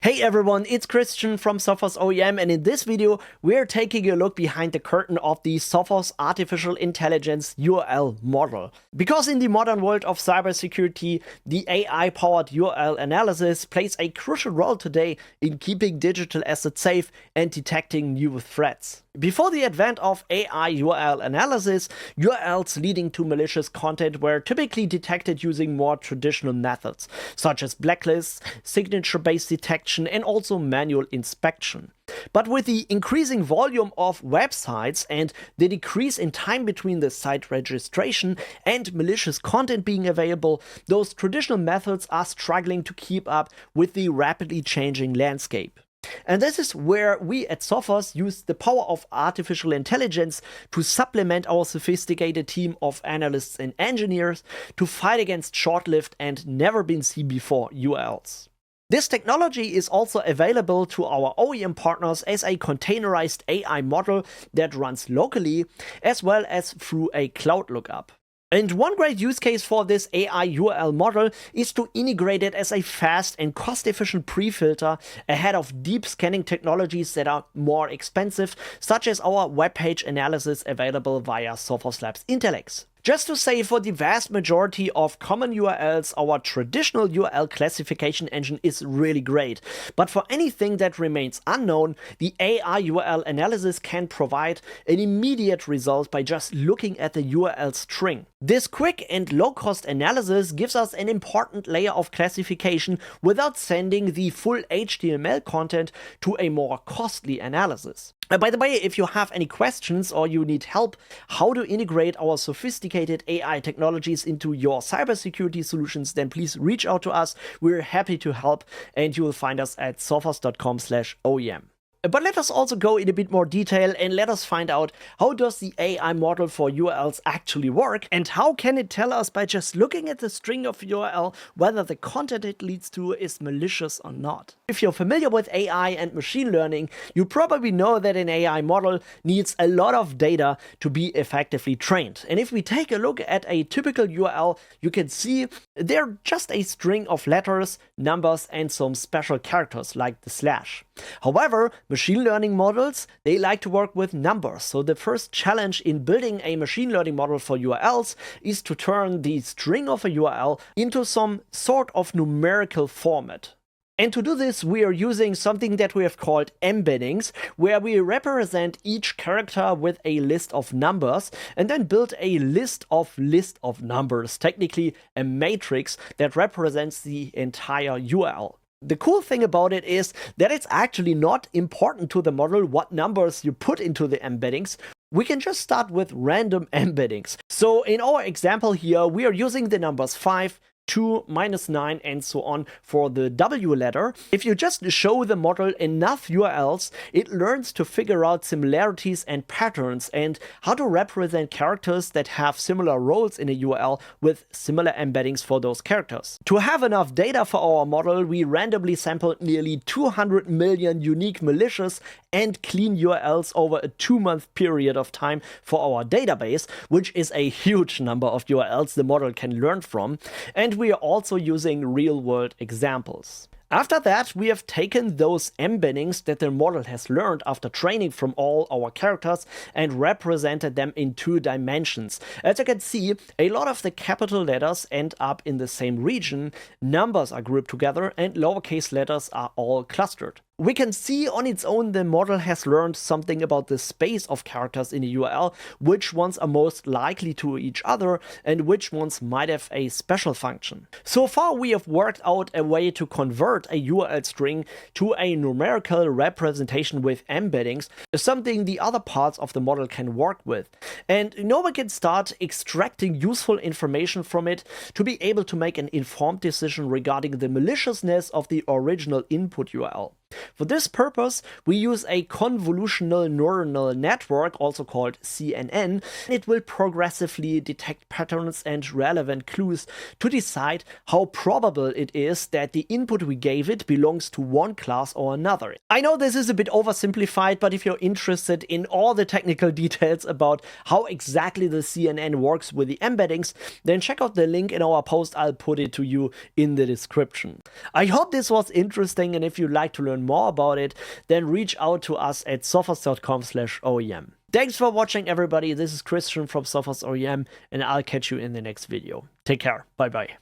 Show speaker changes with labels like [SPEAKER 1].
[SPEAKER 1] Hey everyone, it's Christian from Sophos OEM, and in this video we're taking a look behind the curtain of the Sophos Artificial Intelligence URL model. Because in the modern world of cybersecurity, the AI-powered URL analysis plays a crucial role today in keeping digital assets safe and detecting new threats. Before the advent of AI URL analysis, URLs leading to malicious content were typically detected using more traditional methods, such as blacklists, signature-based detection, and also manual inspection. But with the increasing volume of websites and the decrease in time between the site registration and malicious content being available, those traditional methods are struggling to keep up with the rapidly changing landscape. And this is where we at Sophos use the power of artificial intelligence to supplement our sophisticated team of analysts and engineers to fight against short-lived and never-been-seen-before URLs. This technology is also available to our OEM partners as a containerized AI model that runs locally, as well as through a cloud lookup. And one great use case for this AI URL model is to integrate it as a fast and cost-efficient pre-filter ahead of deep scanning technologies that are more expensive, such as our web page analysis available via Sophos Labs Intellex. Just to say, for the vast majority of common URLs, our traditional URL classification engine is really great. But for anything that remains unknown, the AI URL analysis can provide an immediate result by just looking at the URL string. This quick and low-cost analysis gives us an important layer of classification without sending the full HTML content to a more costly analysis. By the way, if you have any questions or you need help how to integrate our sophisticated AI technologies into your cybersecurity solutions, then please reach out to us. We're happy to help, and you will find us at sophos.com/OEM. But let us also go in a bit more detail and let us find out how does the AI model for URLs actually work, and how can it tell us by just looking at the string of URL whether the content it leads to is malicious or not. If you're familiar with AI and machine learning, you probably know that an AI model needs a lot of data to be effectively trained. And if we take a look at a typical URL, you can see they're just a string of letters, numbers, and some special characters like the slash. However, machine learning models, they like to work with numbers. So the first challenge in building a machine learning model for URLs is to turn the string of a URL into some sort of numerical format. And to do this, we are using something that we have called embeddings, where we represent each character with a list of numbers and then build a list of numbers, technically a matrix that represents the entire URL. The cool thing about it is that it's actually not important to the model what numbers you put into the embeddings. We can just start with random embeddings. So in our example here, we are using the numbers 5, 2, -9, and so on for the W letter. If you just show the model enough URLs, it learns to figure out similarities and patterns and how to represent characters that have similar roles in a URL with similar embeddings for those characters. To have enough data for our model, we randomly sampled nearly 200 million unique malicious and clean URLs over a 2-month period of time for our database, which is a huge number of URLs the model can learn from. And we are also using real-world examples. After that, we have taken those embeddings that the model has learned after training from all our characters and represented them in 2 dimensions. As you can see, a lot of the capital letters end up in the same region, numbers are grouped together, and lowercase letters are all clustered. We can see on its own the model has learned something about the space of characters in a URL, which ones are most likely to each other and which ones might have a special function. So far we have worked out a way to convert a URL string to a numerical representation with embeddings, something the other parts of the model can work with. And now we can start extracting useful information from it to be able to make an informed decision regarding the maliciousness of the original input URL. For this purpose, we use a convolutional neural network, also called CNN. It will progressively detect patterns and relevant clues to decide how probable it is that the input we gave it belongs to one class or another. I know this is a bit oversimplified, but if you're interested in all the technical details about how exactly the CNN works with the embeddings, then check out the link in our post. I'll put it to you in the description. I hope this was interesting, and if you'd like to learn more about it, then reach out to us at sophos.com/OEM. Thanks for watching, everybody. This is Christian from Sophos OEM, and I'll catch you in the next video. Take care. Bye bye.